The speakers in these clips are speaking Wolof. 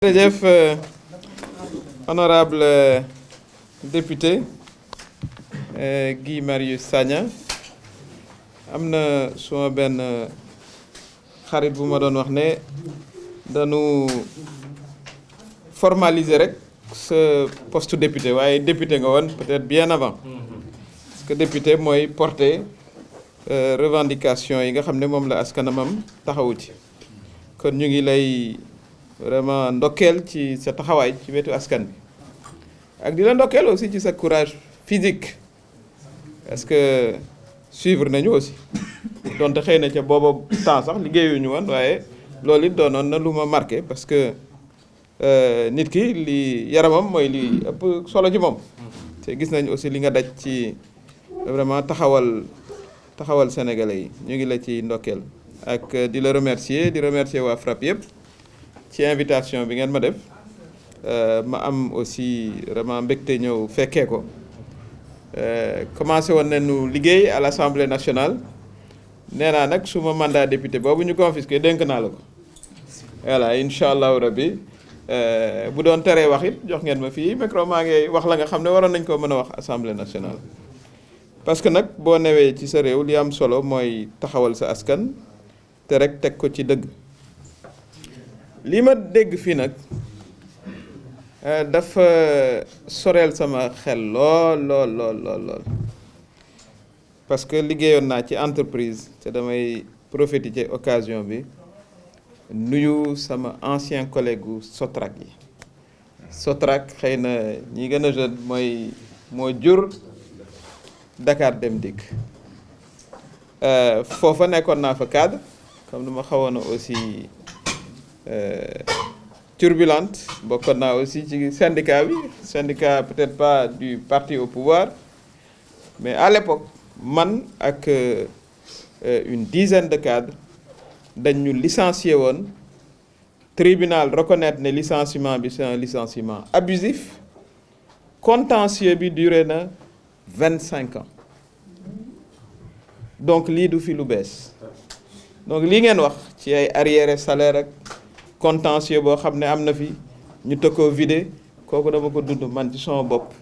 jërëjëf honorable député Guy Marius Sagna am na suma benn xarit bu ma doon wax ne dañu formaliser rek sa poste député waaye député nga woon peut-être bien avant parce que député mooy porter revendication yi nga xam ne moom la askanamam taxawu ci kon ñu ngi lay vraiment ndokkeel ci sa taxawaay ci wetu askan bi ak di la ndokkeel aussi ci sa courage physique parce que suivre nañu aussi donte xëy na ca booba temps sax liggéeyuñu woon waaye loolu it doonoon na lu ma marqué parce que nit ki li yaramam mooy li ëpp solo ci moom te gis nañ aussi li nga daj ci vraiment taxawal sénégalais yi ñu ngi la ci ndokkeel ak di la remercier waa FRAPP yëpp ci invitation bi ngeen ma def ma am aussi vraiment mbégte ñëw fekkee ko commencé woon nañu liggéey à l'Assemblée nationale nee naa nag suma mandat député boobu ñu confisqué dénk naa la ko voilà incha allahu rabbi bu doon teree wax it jox ngeen ma fii micro maa ngi wax la nga xam ne waroon nañ ko mën a wax Assemblée nationale parce que nag boo newee ci sa réew li am solo mooy taxawal sa askan te rek teg ko ci dëgg li ma dégg fii nag dafa soreel sama xel lool parce que liggéeyoon naa ci entreprise te damay profiter ci occasion bi nuyu sama ancien collègue gu Sotrac yi Sotrac xëy na ñi gën a jeune moo jur Dakar Dem Dikk foofa nekkoon naa fa cadre comme ni ma xawoon aussi turbulente bokkoon naa aussi ci syndicat peut-être pas du parti au pouvoir mais à l'époque man ak une dizaine de cadres dañ ñu licencié woon tribunal reconnaître ne licenciement bi c'est un licenciement abusif contentieux bi duré na 25 ans donc lii du fi lu bees donc lii ngeen wax ci ay arriéré salaire ak contentieux boo xam ne am na fi ñu tëkkoo vidé kooku dama ko dund man ci sama bopp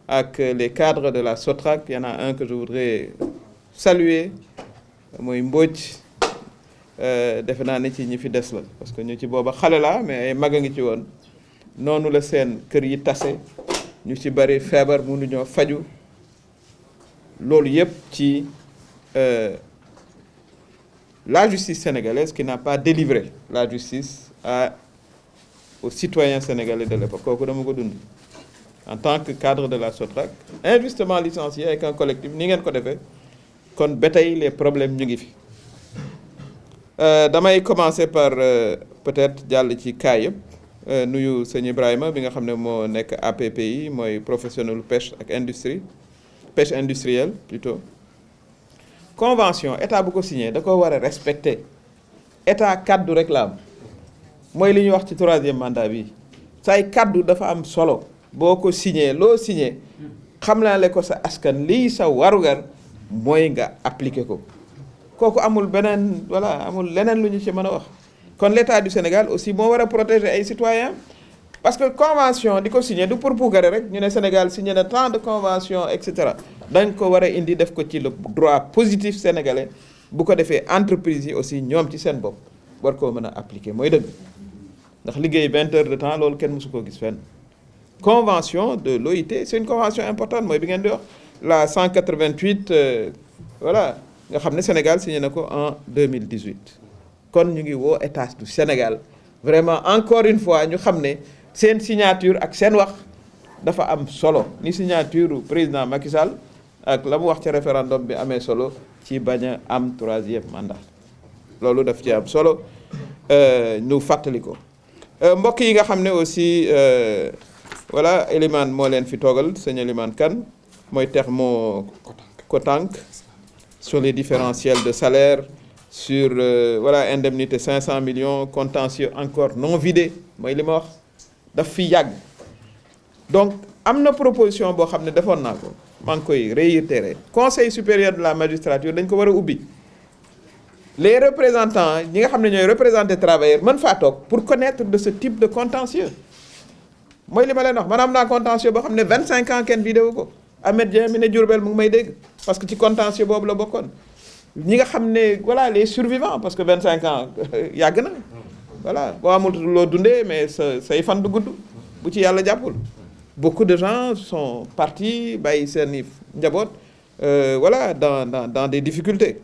ak les cadres de la Sotrac il y en a un que je voudrais saluer mooy Mbodj defe naa ne ci ñi fi des la parce que ñu ci booba xale la mais ay mag a ngi ci woon noonu la seen kër yi tase ñu ci bari feebar mënuñoo faju loolu yëpp ci la justice sénégalaise qui n'a pas délivré la justice aux citoyens sénégalais de l'époque kooku dama ko dund en tant que cadre de la Sotrac injustement licencié avec un collectif ni ngeen ko defee kon ba tey les problèmes ñu ngi fi damay commencer par peut-être jàll ci cas yëpp nuyu sëñ Ibrahima bi nga xam ne moo nekk APPI mooy professionnel pêche ak industrie pêche industrielle plutôt convention état bu ko signé da ko war a respecter état kaddu rek la am mooy li ñuy wax ci 3e mandat bi say kaddu dafa am solo boo ko signé loo signé xam naa le ko sa askan lii sa warugar mooy nga appliquer ko kooku amul beneen voilà amul leneen lu ñu ci mën a wax kon l'état du Sénégal aussi moo war a protéger ay citoyens parce que convention di ko signé du pour puukare rek ñu ne Sénégal signé na tant de convention et cetera dañ ko war a indi def ko ci le droit positif sénégalais bu ko defee entreprise yi aussi ñoom ci seen bopp war koo mën a appliquer mooy dëgg ndax liggéey 20 heures de temps loolu kenn mësu koo gis fenn convention de l'OIT c'est une convention importante mooy bi ngeen di wax la 188 voilà nga xam ne Sénégal signé na ko en 2018 kon ñu ngi woo état du Sénégal vraiment encore une fois ñu xam ne seen signature ak seen wax dafa am solo ni signature président Macky Sall ak la mu wax ci référendum bi amee solo ci bañ a am 3e mandat loolu daf ci am solo ñu fàttali ko mbokk yi nga xam ne aussi voilà Elimane moo leen fi toogal sëñ Elimane Kane mooy Termo Kotank sur les différentiels de salaire sur voilà indemnité 500 millions contentieux encore non vidé mooy li ma wax daf fi yàgg donc am na proposition boo xam ne defoon naa ko maa ngi koy réitérer conseil supérieur de la magistrature dañ ko war a ubbi les représentants ñi nga xam ne ñooy représenter travailleurs mën faa toog pour connaître de ce type de contentieux mooy li ma leen wax man am naa contentieux boo xam ne 25 ans kenn vidéo ko Ahmed Dieng mi ne Diourbel mu ngi may dégg parce que ci contentieux boobu la bokkoon ñi nga xam ne voilà les survivants parce que 25 ans yàgg na voilà boo amul loo dundee mais say fan du gudd bu ci yàlla jàppul beaucoup de gens sont partis bàyyi seeni njaboot voilà dans des difficultés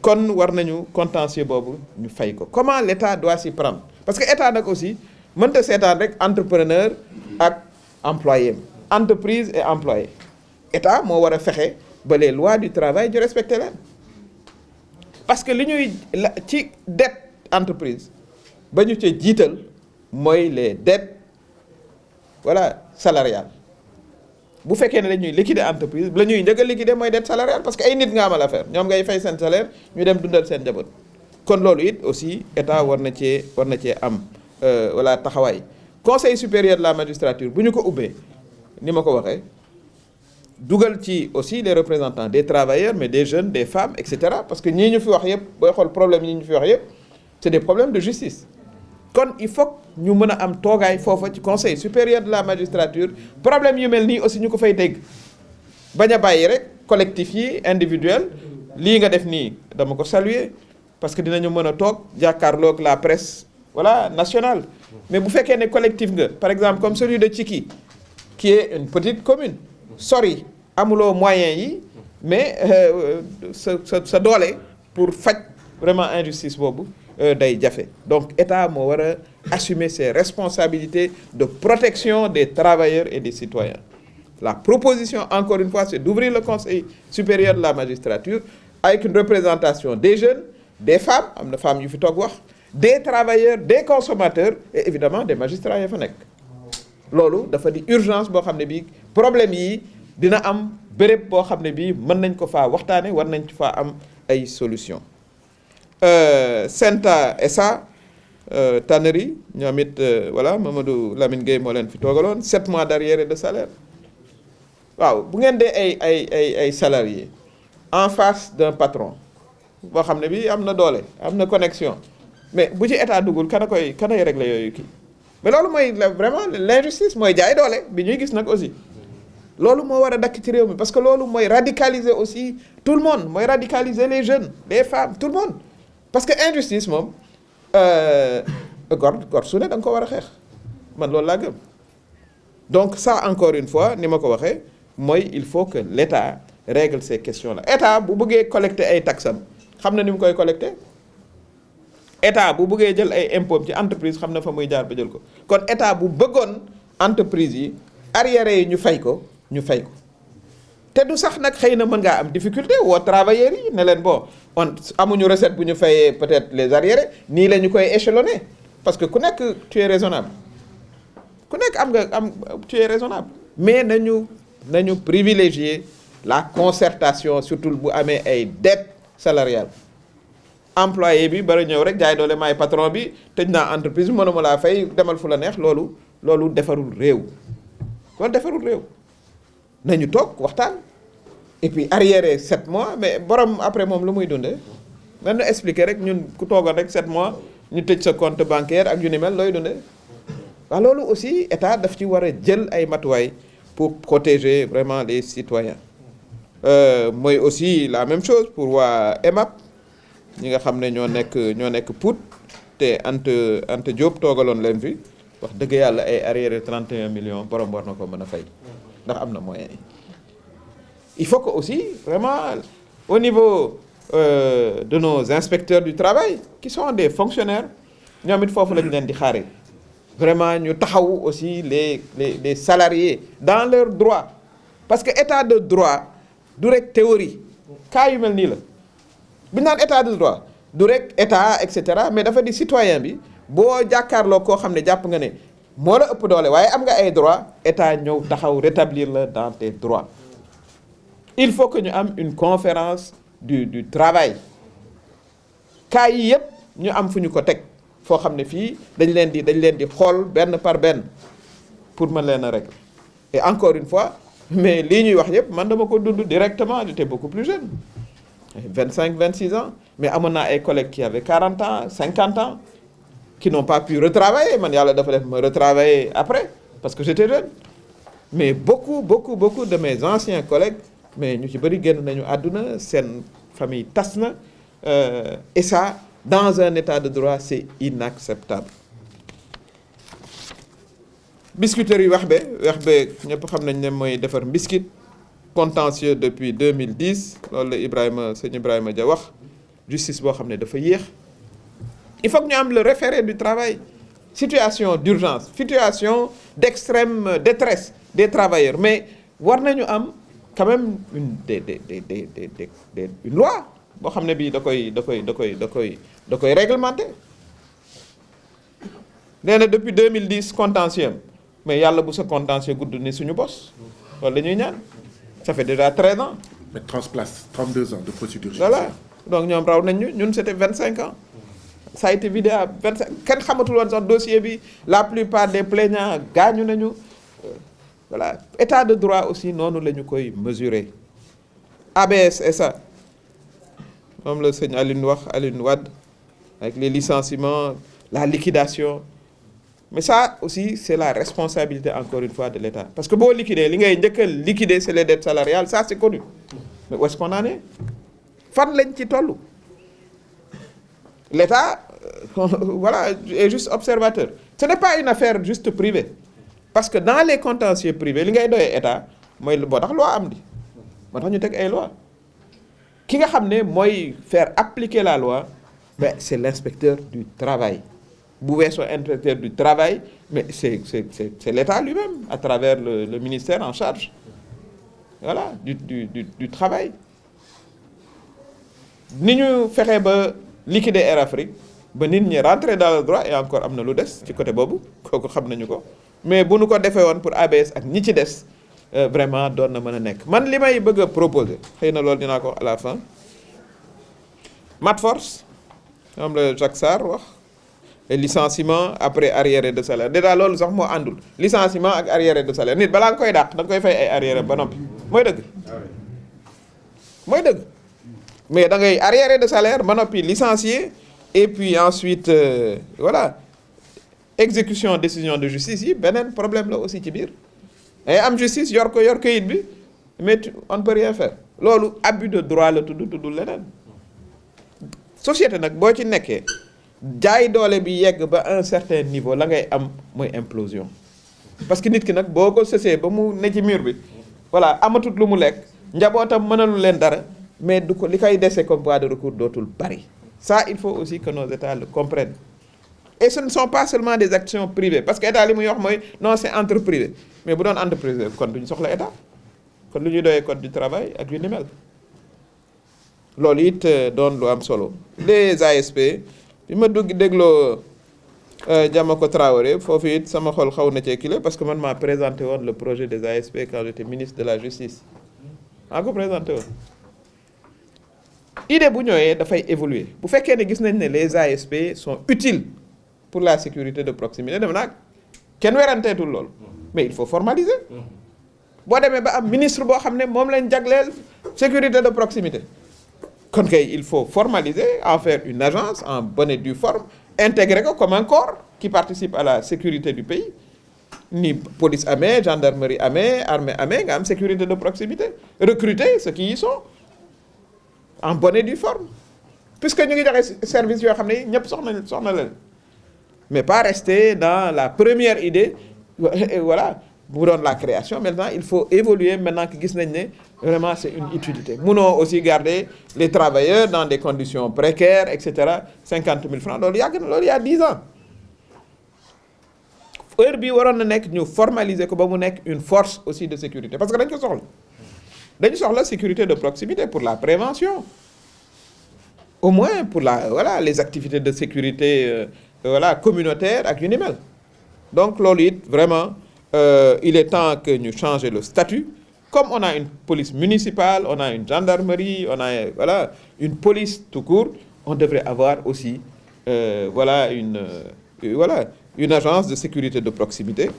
kon war nañu contentieux boobu ñu fay ko comment l'État doit s'y prendre parce que État nag aussi mënta seetaan rek entrepreneur ak employé entreprise et employé État moo war a fexe ba les lois du travail ñu respecté leen parce que li ñuy ci dette entreprise ba ñu ca jiital mooy les dettes voilà salariales bu fekkee ne dañuy liquider entreprise la ñuy njëkk a liquider mooy dette salariale parce que ay nit nga amal affaire ñoom ngay fay seen salaire ñu dem dundal seen njaboot kon loolu it aussi État war na cee am voilà taxawaay conseil supérieur de la magistrature bu ñu ko ubbee ni ma ko waxee dugal ci aussi les représentants des travailleurs mais des jeunes des femmes et cetera parce que ñii ñu fi wax yëpp booy xool problème yi ñu fi wax yëpp c'est des problèmes de justice kon il faut ñu mën a am toogaay foofa ci conseil supérieur de la magistrature problème yu mel nii aussi ñu ko fay dégg bañ a bàyyi rek collectif yi individuel lii nga def nii dama ko saluer parce que dinañu mën a toog jàkkaarloog la presse voilà nationale mais bu fekkee ne collectif nga par exemple comme celui de Tchiki qui est une petite commune sori amuloo moyens yi mais sa doole pour faj vraiment injustice boobu day jafe donc État moo war a assumer ses responsabilités de protection des travailleurs et des citoyens la proposition encore une fois c'est d'ouvrir le conseil supérieur de la magistrature avec une représentation des jeunes des femmes am na femmes yu fi toog wax des travailleurs des consommateurs et évidemment des magistrats ya fa nekk loolu dafa di urgence boo xam ne bii problème yi dina am béréb boo xam ne bii mën nañ ko faa waxtaane war nañ faa am ay solution Senta SA tannerie ñoom it voilà Mamadou Lamine Gueye moo leen fi toogaloon 7 mois d'arriérés de salaire waaw bu ngeen dee ay salariés en face d'un patron boo xam ne bii am na doole am na connexion mais bu ci État duggul kanay régler yooyu kii mais loolu mooy vraiment l'injustice mooy jaay doole bi ñuy gis nag aussi loolu moo war a dakk ci réew mi parce que loolu mooy radicaliser aussi tout le monde mooy radicaliser les jeunes les femmes tout le monde parce que injustice moom gor su ne da nga ko war a xeex man loolu laa gëm donc ça encore une fois ni ma ko waxee mooy il faut que l'État règle ces questions là État bu bëggee collecter ay taxam xam na ni mu koy collecter État bu bëggee jël ay impôts ci entreprise xam na fa muy jaar ba jël ko kon État bu bëggoon entreprise yi arriérés yi ñu fay ko te du sax nag xëy na mën ngaa am difficulté woo travailleurs yi ne leen bon amuñu recette bu ñu fayee peut-être les arriérés nii la ñu koy échelonner parce que ku nekk tu es raisonnable ku nekk tu es raisonnable mais nañu privilégier la concertation surtout bu amee ay dettes salariales employé bi bari ñëw rek jaay doole maay patron bi tëj naa entreprise bi mënuma laa fay demal fu la neex loolu defarul réew nañu toog waxtaan et puis arriéré 7 mois mais borom après moom lu muy dundee man na expliquer rek ñun ku toogoon rek 7 mois ñu tëj sa compte bancaire ak yu ni mel looy dundee waaw loolu aussi État daf ci war a jël ay matuwaay pour protéger vraiment les citoyens mooy aussi la même chose pour waa EMAP ñi nga xam ne ñoo nekk Pout te Anta Diop toogaloon leen fi wax dëgg yàlla ay arriéré 31 millions borom war na ko mën a fay ndax am na moyen il faut que aussi vraiment au niveau de nos inspecteurs du travail qui sont des fonctionnaires ñoom it foofu lañ leen di xaare vraiment ñu taxaw aussi les salariés dans leurs droits parce que état de droit du rek théorie cas yu mel nii la bi naan état de droit du rek état et cetera mais dafa di citoyen bi boo jàkkaarloo koo xam ne jàpp nga ne moo la ëpp doole waaye am nga ay droits état ñëw taxaw rétablir la dans tes droits il faut que ñu am une conférence du travail cas yi yëpp ñu am fu ñu ko teg foo xam ne fii dañ leen di xool benn par benn pour mën leen a régler et encore une fois mais lii ñuy wax yëpp man dama ko dund directement j'étais beaucoup plus jeune 25 26 ans mais amoon naa ay collègues qui avaient 40 ans 50 ans qui n'ont pas pu retravailler man yàlla dafa def ma retravailler après parce que j'étais jeune mais beaucoup de mes anciens collègues mais ñu ci bëri génn nañu àdduna seen famille tas na et ça dans un état de droit c'est inacceptable. Biscuiterie yi wax be ñëpp xam nañ ne mooy defar biscuit contentieux depuis 2010 loolu la sëñ Ibrahima Dia wax justice boo xam ne dafa yéex. Il faut que ñu am le référé du travail situation d'urgence situation d'extrême détresse des travailleurs mais war nañu am quand même une loi boo xam ne bii da koy réglementer. nee na depuis 2010 contentieux mais yàlla bu sa contentieux gudd ni suñu bos loolu la ñuy ñaan ça fait déjà 13 ans. mais transplace 32 ans de procédure. Voilà donc ñoom raw nañ ñu ñun c'était 25 ans. Ça a été vidé à 25 kenn xamatul woon sax dossier bi la plupart des plaignants gaañu nañu voilà état de droit aussi noonu la ñu koy mesurer. ABS et ça moom la sëñ Aline Wade avec les licenciements la liquidation mais ça aussi c'est la responsabilité encore une fois de l'État parce que boo liquider li ngay njëkk a liquider c'est les dettes salariales ça c'est connu mais où est-ce qu'on en est fan lañ ci tollu. L'État voilà est juste observateur ce n'est pas une affaire juste privée parce que dans les contentieux privés li ngay doyee état mooy boo tax loi am di moo tax ñu teg ay loi ki nga xam ne mooy faire appliquer la loi ben c'est l'inspecteur du travail bu weesoo inspecteur du travail mais c'est l'État lui-même à travers le ministère en charge voilà du travail ni ñu fexee ba liquider Air Afrique ba nit ñi rentrer dans le droit et encore am na lu des ci côté boobu kooku xam nañu ko mais bu nu ko defee woon pour ABS ak ñi ci des vraiment doon na mën a nekk man li may bëgg a proposer xëy na loolu dinaa ko wax à la fin Matforce moom la Jacques Sarr wax et licenciement après arriéré de salaire déjà loolu sax moo àndul licenciement ak arriéré de salaire nit balaa nga koy dàq da nga koy fay ay arriéré ba noppi mooy dëgg mais da ngay arriéré de salaire ba noppi licencié et puis ensuite voilà exécution décision de justice yi beneen problème la aussi ci biir ay am justice yor kayit bi mais on ne peut rien faire loolu abus de droit la tuddul leneen société nag boo ci nekkee jaay doole bi yegg ba un certain niveau la ngay am mooy implosion parce que nit ki nag boo ko sësee ba mu ne ci mur bi voilà amatut lu mu lekk njabootam mënalu leen dara mais du ko li koy dese comme voie de recours dootul bari ça il faut aussi que nos États le comprennent et ce ne sont pas seulement des actions privées parce que état li muy wax mooy non c'est entre privé mais bu doon entreprise kon duñu soxla état kon lu ñuy doyee code du travail ak yu ni mel loolu it doon lu am solo les ASP bi ma dégloo Diamako Traoré foofu it sama xol xaw na cee kile parce que man maa présenté woon le projet des ASP quand j'étais ministre de la justice maa ko présenté woon idée bu ñëwee dafay évoluer bu fekkee ne gis nañ ne les ASP sont utiles pour la sécurité de proximité dem nag kenn weranteetul loolu mais il faut formaliser boo demee ba am ministre boo xam ne moom lañ jagleel sécurité de proximité kon kay il faut formaliser en faire une agence en bonne et due forme intégrer ko comme un corps qui participe à la sécurité du pays ni police amee gendarmerie amee armée amee nga am sécurité de proximité recruter ceux qui y sont en bonne et due forme puisque ñu ngi joxe service yoo xam ne ñëpp soxna leen mais pas rester dans la première idée voilà bu doon la création maintenant il faut évoluer maintenant que gis nañ ne vraiment c'est une utilité munoo aussi garder les travailleurs dans des conditions précaires et cetera 50 000 francs loolu yàgg na loolu il y a 10 ans heure bii waroon na nekk ñu formaliser ko ba mu nekk une force aussi de sécurité parce que dañ ko soxla sécurité de proximité pour la prévention au moins pour voilà les activités de sécurité voilà communautaire ak yu ni mel donc loolu it vraiment il est temps que ñu changer le statut comme on a une police municipale on a une gendarmerie on a voilà une police tout court on devrait avoir aussi voilà une agence de sécurité de proximité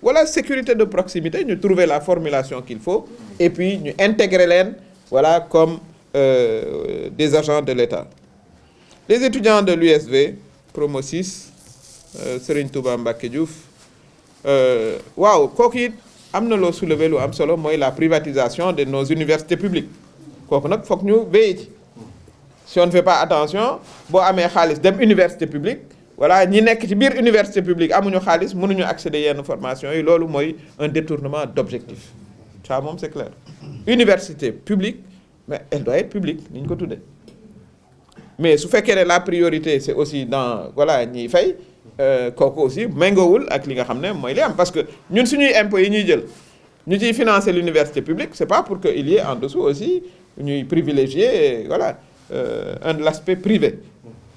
voilà sécurité de proximité ñu trouver la formulation qu'il faut et puis ñu intégrer leen voilà comme des agents de l'État. Les étudiants de l'USV, promo 6, Serigne Touba Mbacké Diouf, waaw kooku it am na loo soulevé lu am solo mooy la privatisation de nos universités publiques kooku nag foog ñu veiller ci si on ne fait pas attention boo amee xaalis dem université publique voilà ñi nekk ci biir université publique amuñu xaalis mënuñu accéder yenn formation yi loolu mooy un détournement d'objectif ça moom c'est clair. Université publique mais elle doit être publique ni ñu ko tuddee mais su fekkee ne la priorité c'est aussi dans voilà ñiy fay kooku aussi méngoowul ak li nga xam ne mooy li am parce que ñun suñuy impôts yi ñuy jël ñu ciy financer l'université publique c'est pas pour que il y ait en dessous aussi ñuy privilégier voilà l'aspect privé.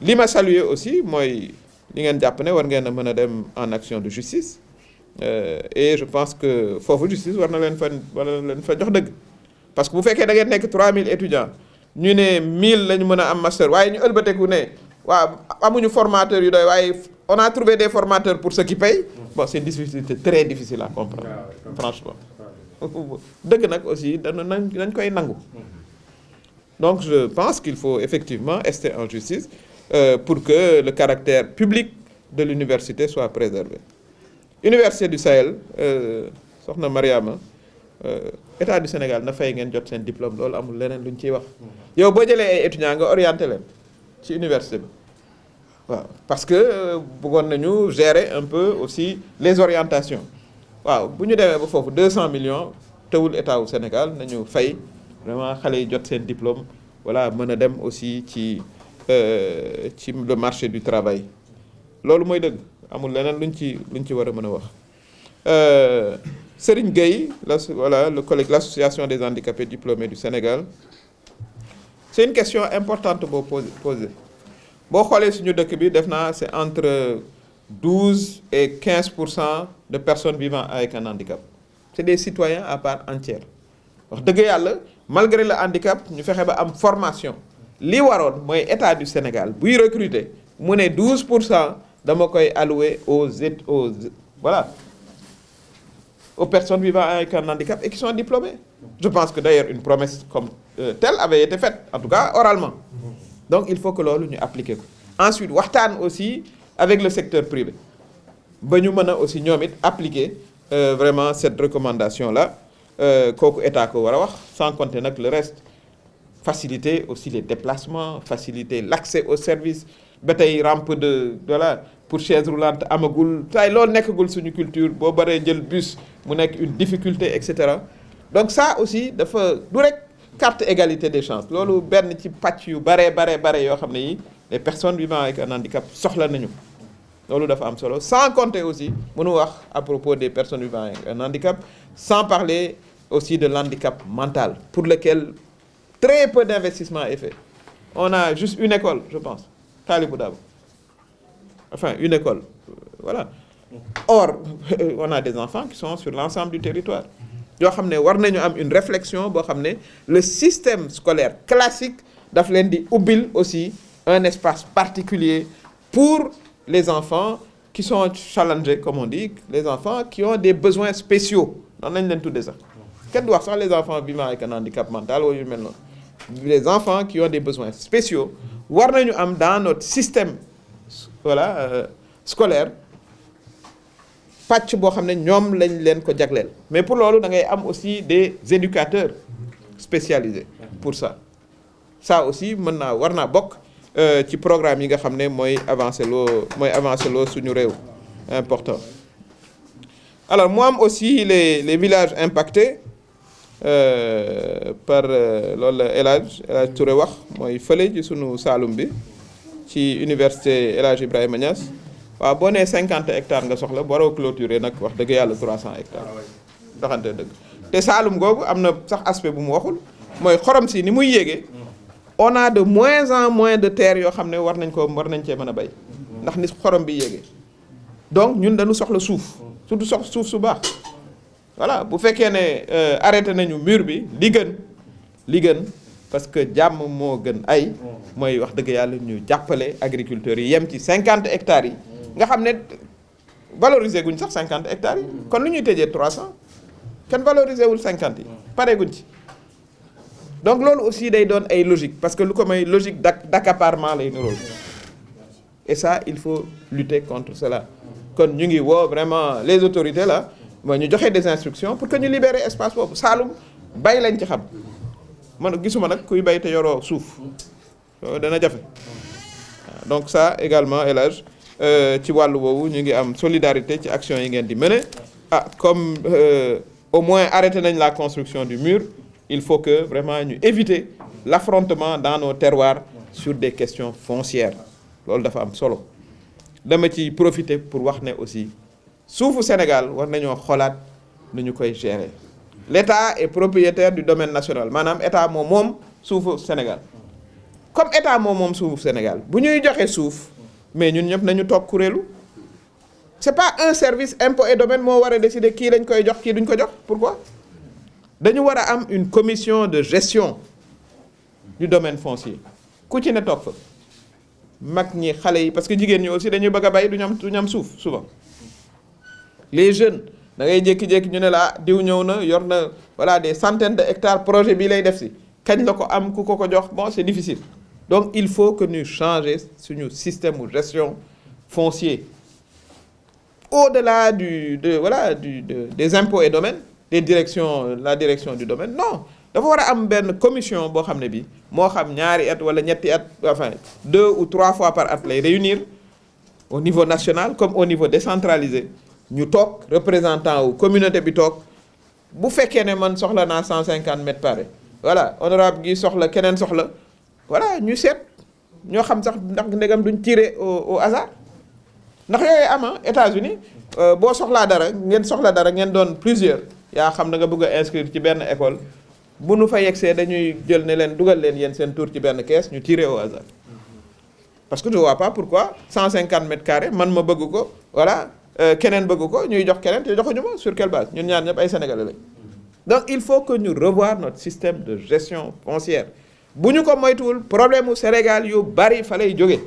Li ma saluer aussi mooy li ngeen jàpp ne war ngeen a mën a dem en action de justice et je pense que foofu justice war na leen fa jox dëgg parce que bu fekkee da ngeen nekk 3000 étudiants ñu ne 1000 lañu mën a am master waaye ñu ëlbateku ne waaw amuñu formateurs yu doy waaye on a trouvé des formateurs pour ceux qui payent bon c'est difficile, c'est très difficile à comprendre franchement dëgg nag aussi dañ koy nangu donc je pense qu'il faut effectivement rester en justice pour que le caractère public de l'université soit préservé. Université du Sahel soxna Mariama État du Sénégal na fay ngeen jot seen diplôme loolu amul leneen lu ñu ciy wax yow boo jëlee ay étudiants nga orienté leen ci université bi waaw parce que bëggoon nañu gérer un peu aussi les orientations waaw bu ñu demee ba foofu 200 millions tewul État wu Sénégal nañu fay vraiment xale yi jot seen diplôme voilà mën a dem aussi ci le marché du travail loolu mooy dëgg amul leneen luñ ci war a mën a wax. Serigne Gueye voilà le collègue l'association des handicapés diplômés du Sénégal c'est une question importante boo posé boo xoolee suñu dëkk bi def naa c'est entre 12 et 15% de personnes vivant avec un handicap c'est des citoyens à part entière wax dëgg yàlla malgré le handicap ñu fexe ba am formation li waroon mooy État du Sénégal buy recruter mu ne 12% dama koy allouer aux personnes vivant avec un handicap et qui sont diplômées. Je pense que d'ailleurs une promesse comme telle avait été faite, en tout cas oralement. Donc il faut que loolu ñu appliquer ko. Ensuite waxtaan aussi avec le secteur privé ba ñu mën a aussi ñoom it appliquer vraiment cette recommandation là kooku état ko war a wax sans compter nag le reste faciliter aussi les déplacements faciliter l'accès aux services ba tey rampe de voilà pour chaise roulante amagul tay loolu nekkagul suñu culture boo baree jël bus mu nekk une difficulté et cetera donc ça aussi dafa du rek carte égalité des chances loolu benn ci pàcc yu bare yoo xam ne yi les personnes vivant avec un handicap soxla nañu loolu dafa am solo sans compter aussi mënu wax à propos des personnes vivant avec un handicap sans parler aussi de l'handicap mental pour lequel très peu d'investissement est fait on a juste une école je pense Talibou Dabo enfin une école voilà or on a des enfants qui sont sur l'ensemble du territoire yoo xam ne war nañu am une réflexion boo xam ne le système scolaire classique daf leen di ubbil aussi un espace particulier pour les enfants qui sont challengés comme on dit les enfants qui ont des besoins spéciaux noonu lañ leen tuddee sax kenn du wax sax les enfants vivant avec un handicap mental wala yu mel noonu les enfants qui ont des besoins spéciaux war nañu am dans notre système voilà scolaire pàcc boo xam ne ñoom lañ leen ko jagleel mais pour loolu da ngay am aussi des éducateurs spécialisés pour ça aussi war naa bokk ci programme yi nga xam ne mooy avancer loo suñu réew important alors mu am aussi les villages impactés par loolu la El Hadj Touré wax mooy fële ci sunu Saloum bi ci université El Hadj Ibrahima Niass waaw boo nee 50 hectares nga soxla boo waroo clôturer nag wax dëgg yàlla 300 hectares doxante dëgg te Saloum googu am na sax aspect bu mu waxul mooy xorom si ni muy yéegee on a de moins en moins de terres yoo xam ne war nañ cee mën a bay ndax ni xorom bi yéegee donc ñun dañu soxla suuf surtout suuf su baax voilà bu fekkee ne arrêté nañu mur bi li gën parce que jàmm moo gën ay mooy wax dëgg yàlla ñu jàppale agriculteurs yi yem ci 50 hectares yi nga xam ne valoriser guñ sax 50 hectares yi kon lu ñuy tëjee 300 kenn valoriser wul 50 yi pare guñ ci donc loolu aussi day doon ay logique parce que lu ko may logique d'accaparement lay niróo et ça il faut lutter contre cela kon ñu ngi woo vraiment les autorités là mooy ñu joxe des instructions pour que ñu libérer espace boobu Saloum bay lañ ci xam man gisuma nag kuy bay te yoroo suuf dana jafe donc ça également El Hadj ci wàllu woowu ñu ngi am solidarité ci action yi ngeen di mener comme au moins arrêté nañ la construction du mur il faut que vraiment ñu éviter l'affrontement dans nos terroirs sur des questions foncières loolu dafa am solo dama ci profiter pour wax ne aussi suufu Sénégal war nañoo xoolaat nu ñu koy gérer l'État est propriétaire du domaine national maanaam état moom suufu Sénégal comme état moom suufu Sénégal bu ñuy joxe suuf mais ñun ñëpp nañu toog kuréelu c'est pas un service impôt et domaine moo war a décider kii lañ koy jox kii duñ ko jox pourquoi dañu war a am une commission de gestion du domaine foncier ku ci ne toog fa mag ñi xale yi parce que jigéen ñi aussi dañuy bëgg a bay duñu am suuf souvent les jeunes da ngay jékki-jékki ñu ne la diw ñëw na yor na voilà des centaines de hectares projet bii lay def si kañ la ko am ku ko jox bon c'est difficile donc il faut que ñu changer suñu système de gestion foncier au-delà des impôts et domaines la direction du domaine non dafa war a am benn commission boo xam ne bi moo xam ñaari at wala ñetti at enfin 2 ou 3 fois par at lay réunir au niveau national comme au niveau décentralisé ñu toog représentant wu communauté bi toog bu fekkee ne man soxla naa 150 mètres carrés voilà honorable gi soxla keneen soxla voilà ñu seet ñoo xam sax ndax ndegam duñ tirer au hasard ndax yooyu ama États-Unis boo soxlaa dara ngeen doon plusieurs yaa xam na nga bëgg a inscrire ci benn école bu nu fa yegsee dañuy jël ne leen dugal leen yéen seen tour ci benn kees ñu tirer au hasard parce que je vois pas pourquoi 150 mètres carrés man ma bëgg ko voilà keneen bëgg ko ñuy jox keneen te joxuñu ma sur quelle base ñun ñaar ñëpp ay sénégalais lañ donc il faut que ñu revoir notre système de gestion foncière bu ñu ko moytuwul problème mu Sénégal yu bari fa lay jóge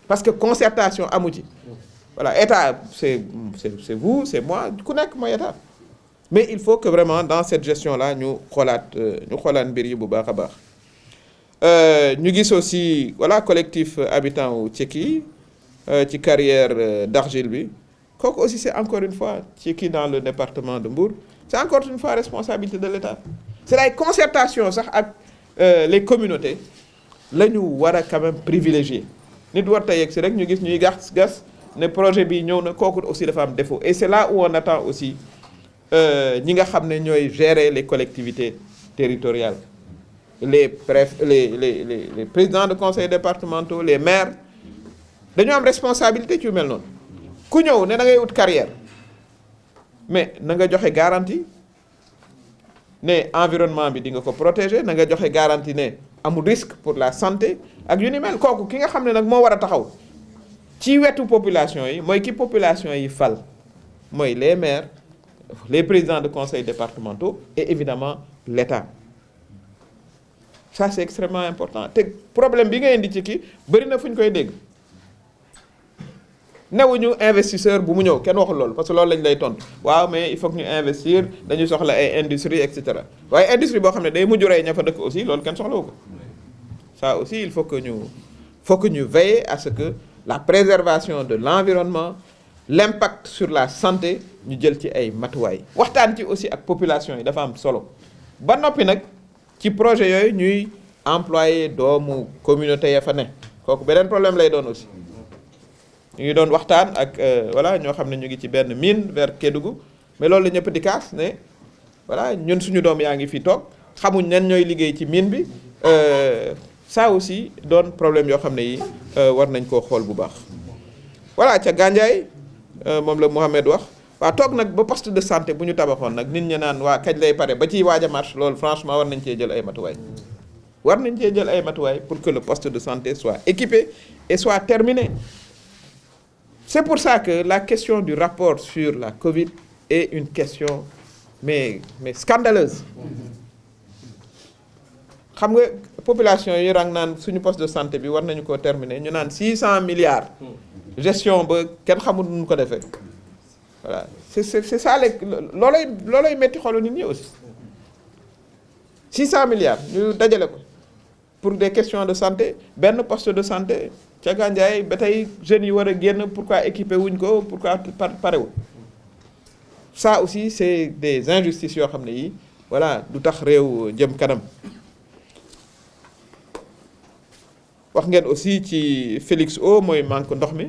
parce que concertation amu ci voilà état c'est vous c'est moi ku nekk mooy état mais il faut que vraiment dans cette gestion là ñu xoolaat mbir yi bu baax a baax ñu gis aussi voilà collectif habitant wu Thiéki ci carrière d'argile bi kooku aussi c'est encore une fois Thiéki dans le département de Mbour c'est encore une fois responsabilité de l'État c'est la concertation sax ak les communautés la ñu war a quand même privilégier nit war ta yegg si rek ñu gis ñuy gas ne projet bi ñëw na kooku aussi dafa am défaut et c'est là où on attend aussi ñi nga xam ne ñooy gérer les collectivités territoriales les présidents de conseils départementaux les maires dañoo am responsabilité ci yu mel noonu ku ñëw ne da ngay ut carrière mais na nga joxe garantie ne environnement bi di nga ko protéger na nga joxe garantie ne amul risque pour la santé ak yu ni mel kooku ki nga xam ne nag moo war a taxaw ci wetu population yi mooy ki population yi fal mooy les maires les présidents de conseils départementaux et évidemment l'État ça c'est extrêmement important te problème bi nga indi ci kii bëri na fu ñu koy dégg newuñu investisseur bu mu ñëw kenn waxul loolu parce que loolu lañ lay tontu waaw mais il faut que ñu investir dañu soxla ay industrie et cetera waaye industrie boo xam ne day mujj rey ña fa dëkk aussi loolu kenn soxlawu ko ça aussi il faut que ñu veiller à ce que la préservation de l'environnement l'impact sur la santé ñu jël ci ay matuwaay waxtaan ci aussi ak population yi dafa am solo ba noppi nag ci projet yooyu ñuy employer doomu communauté ya fa ne kooku beneen problème lay doon aussi ñu ngi doon waxtaan ak voilà ñoo xam ne ñu ngi ci benn mine vers Kédougou mais loolu la ñëpp di kaas ne voilà ñun suñu doom yaa ngi fi toog xamuñ ñan ñooy liggéey ci mine bi ça aussi doon problème yoo xam ne yi war nañ koo xool bu baax voilà ca Gandiaye moom la Mohamed wax waa toog nag ba poste de santé bu ñu tabaxoon nag nit ñi naan waa kañ lay pare ba ciy waaj a marche loolu franchement war nañ cee jël ay matuwaay pour que le poste de santé soit équipé et soit terminé. C'est pour ça que la question du rapport sur la Covid est une question mais scandaleuse xam nga population yi rang naan suñu poste de santé bi war nañu ko terminer ñu naan 600 milliards gestion ba kenn xamul nu ko defee voilà c'est ça loolay metti xolu nit ñi aussi 600 milliards ñu dajale ko pour des questions de santé benn poste de santé ca Gandiaye ba tey jeunes yi war a génn pourquoi équiper wuñ ko pourquoi parewul ça aussi c'est des injustices yoo xam ne yi voilà du tax réew jëm kanam. wax ngeen aussi ci Félix Eau mooy manque ndox mi.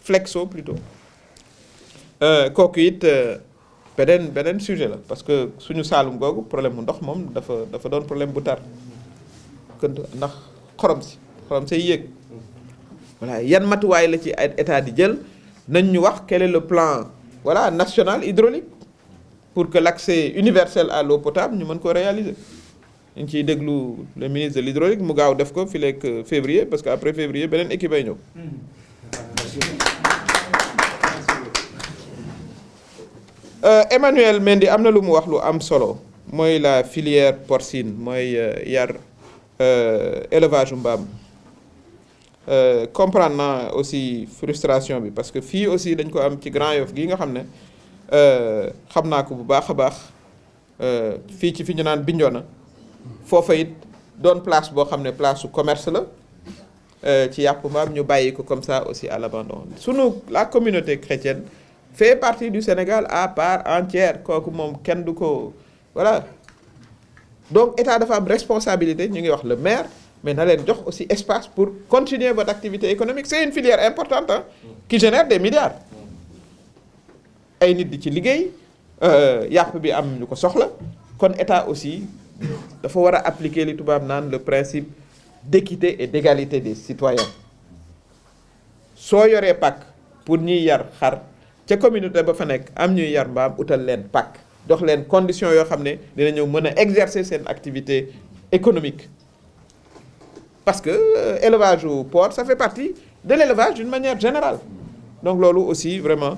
Flexo plutôt kooku it beneen sujet la parce que suñu Saalum googu problème mu ndox moom dafa doon problème bu tar ndax xorom say yéeg voilà yan matuwaay la ci état di jël nañ ñu wax quel est le plan voilà national hydraulique pour que l'accès universel à l'eau potable ñu mën ko réaliser. ñu ngi ciy déglu le ministre de l'hydraulique mu gaaw def ko fii leeg février parce que après février beneen équipe ay ñëw. Emmanuel Mendy am na lu mu wax lu am solo mooy la filière porcine mooy yar élevage mbaam comprendre naa aussi frustration bi parce que fii aussi dañ ko am ci Grand Yoff gii nga xam ne xam naa ko bu baax a baax fii ci fi ñu naan Bignona foofa it doon place boo xam ne place su commerce la ci yàpp mbaam ñu bàyyi ko comme ça aussi à l'abandon la communauté chrétienne fait partie du Sénégal à part entière kooku moom kenn du ko voilà donc état dafa am responsabilité ñu ngi wax le maire mais na leen jox aussi espace pour continuer votre activité économique c'est une filière importante hein, qui génère des milliards ay nit di ci liggéey yàpp bi am ñu ko soxla kon état aussi dafa war a appliquer li tubaab naan le principe d'équité et d'égalité des citoyens soo yoree pàkk pour ñuy yar xar ca communauté ba fa nekk am ñuy yar mbaam utal leen pàkk dox leen conditions yoo xam ne dina ñëw mën a exercer seen activité économique parce que élevage au porc ça fait partie de l'élevage d'une manière générale donc loolu aussi vraiment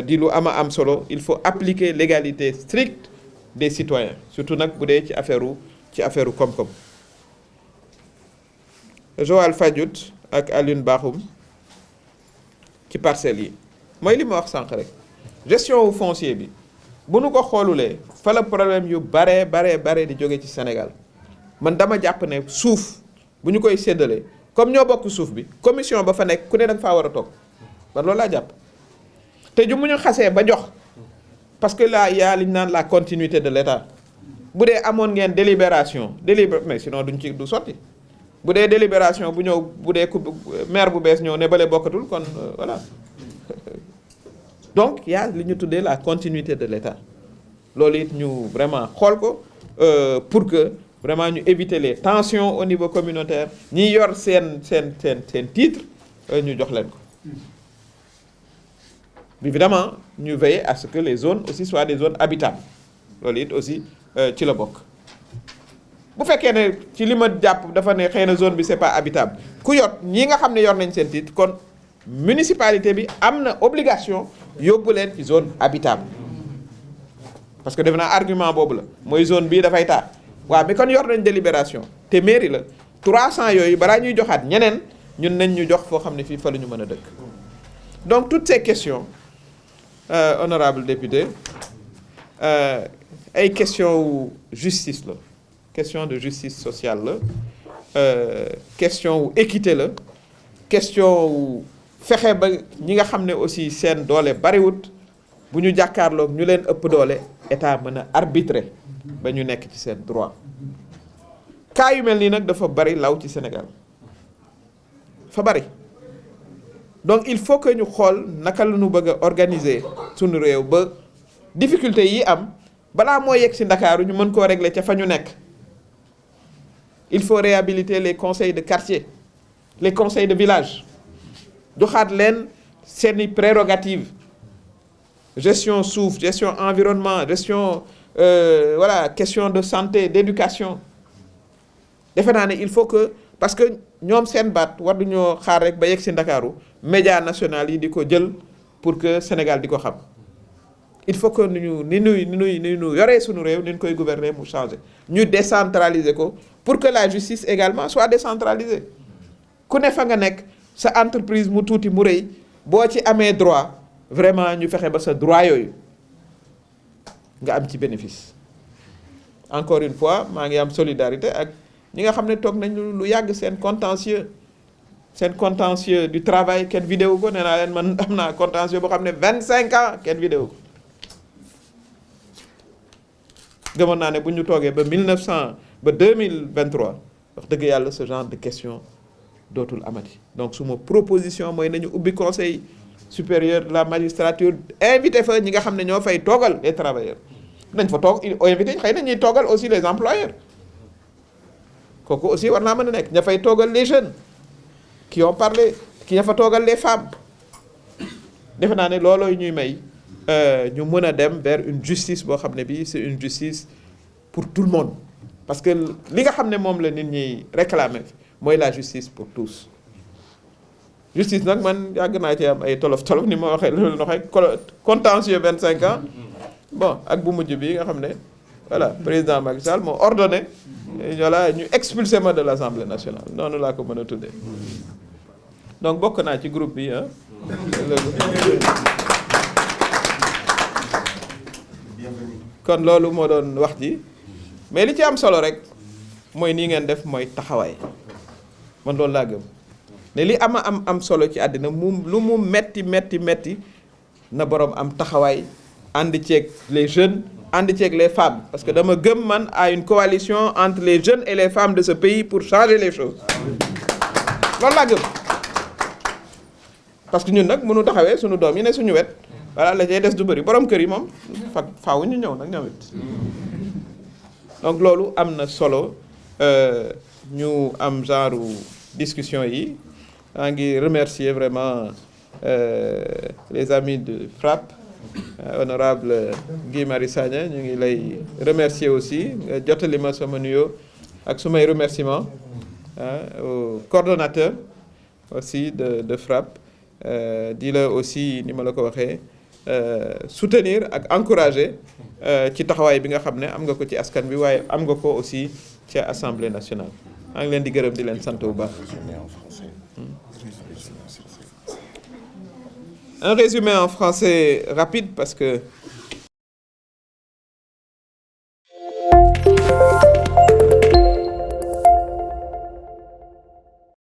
di lu am solo il faut appliquer l'égalité stricte des citoyens surtout nag bu dee ci affaire koom-koom Joal Fadiouth ak Alioune Bakhoum ci parcelles yi mooy li ma wax sànq rek gestion wu foncier bi bu nu ko xoolulee fa la problème yu bare di jóge ci Sénégal man dama jàpp ne suuf bu ñu koy séddalee comme ñoo bokk suuf bi commission ba fa nekk ku ne da nga faa war a toog ba loolu laa jàpp te ju mu ñu xasee ba jox parce que là y a li ñu naan la continuité de l'État bu dee amoon ngeen délibération mais sinon du sotti bu dee délibération bu ñëw bu dee maire bu bees ñëw ne bale bokkatul kon voilà donc y a li ñu tuddee la continuité de l'État loolu it ñu vraiment xool ko pour que vraiment ñu éviter les tensions au niveau communautaire ñi yor seen titre ñu jox leen ko évidemment ñu veiller à ce que les zones aussi soient des zones habitables loolu it aussi ci la bokk bu fekkee ne ci li ma jàpp dafa ne xëy na zone bi c'est pas habitable ku yor ñi nga xam ne yor nañ seen titre kon municipalité bi am na obligation yóbbu leen ci zone habitable parce que def naa argument boobu la mooy zone bii dafay taa waaw mais kon yor nañ délibération te mairie la 300 yooyu balaa ñuy joxaat ñeneen ñun nañ ñu jox foo xam ne fii fa la ñu mën a dëkk donc toutes ces questions honorable député ay question wu justice la question de justice sociale la question wu équité la question wu fexe ba ñi nga xam ne aussi seen doole bariwut bu ñu jàkkaarloog ñu leen ëpp doole état mën a arbitrer ba ñu nekk ci seen droit cas yu mel nii nag dafa bari law ci Sénégal fa bari donc il faut que ñu xool naka la ñu bëgg a organiser suñu réew ba difficulté yi am balaa moo yegg ci Ndakaaru ñu mën koo régler ca fa ñu nekk il faut réhabiliter les conseils de quartier les conseils de village joxaat leen seeni prérogatives gestion suuf gestion environnement gestion voilà question de santé d'éducation defe naa ne il faut que parce que ñoom seen baat war duñoo xaar rek ba yegg ci Ndakaaru médias nationaux yi di ko jël pour que Sénégal di ko xam il faut que ni ñu yoree suñu réew ni ñu koy gouverner mu changer ñu décentraliser ko pour que la justice également soit décentralisée ku ne fa nga nekk sa entreprise mu tuuti mu rëy boo ci amee droit vraiment ñu fexe ba sa droit yooyu nga am ci bénéfice encore une fois maa ngi am solidarité ak ñi nga xam ne toog nañ lu yàgg seen contentieux du travail kenn vidéo ko nee naa leen man am naa contentieux boo xam ne 25 ans kenn vidéo ko gëmoon naa ne bu ñu toogee ba 2023 wax dëgg yàlla ce genre de question dootul amati donc suma proposition mooy nañu ubbi conseil supérieur de la magistrature invité fa ñi nga xam ne ñoo fay toogal les travailleurs nañ fa toog invité xëy na ñuy toogal aussi les employeurs kooku aussi war naa mën a nekk ña fay toogal les jeunes qui ont parlé ki ña fa toogal les femmes defe naa ne loolooy ñuy may ñu mën a dem vers une justice boo xam ne bii c'est une justice pour tout le monde parce que li nga xam ne moom la nit ñi réclamer mooy la justice pour tous justice nag man yàgg naa ci am ay tolof ni ma waxee loolu noxee contentieux 25 ans bon ak bu mujj bi nga xam ne voilà président Macky Sall moo ordonné voilà ñu expulsé ma de l'Assemblée nationale noonu laa ko mën a tuddee donc bokk naa ci groupe bi ah. kon loolu moo doon wax ji mais li ci am solo rek mooy nii ngeen def mooy taxawaay man loolu laa gëm ne li am solo ci àddina lu mu metti na boroom am taxawaay ànd ceeg les jeunes ànd ceeg les femmes parce que dama gëm man à une coalition entre les jeunes et les femmes de ce pays pour changer les choses loolu laa gëm parce que ñun nag mënu taxawee suñu doom yi ne suñu wet voilà la cay des du bëri borom kër yi moom faaw ñu ñëw nag ñoom it donc loolu am na solo ñu am genre discussion yi maa ngi remercier vraiment les amis de FRAPP honorable Guy Marius Sagna ñu ngi lay remercier aussi nga jottali ma sama nuyoo ak sumay remerciement au coordonnateur aussi de FRAPP di la aussi ni ma la ko waxee soutenir ak encourager ci taxawaay bi nga xam ne am nga ko ci askan bi waaye am nga ko aussi ci Assemblée nationale maa ngi leen di gërëm di leen sant bu baax. Un résumé en français rapide parce que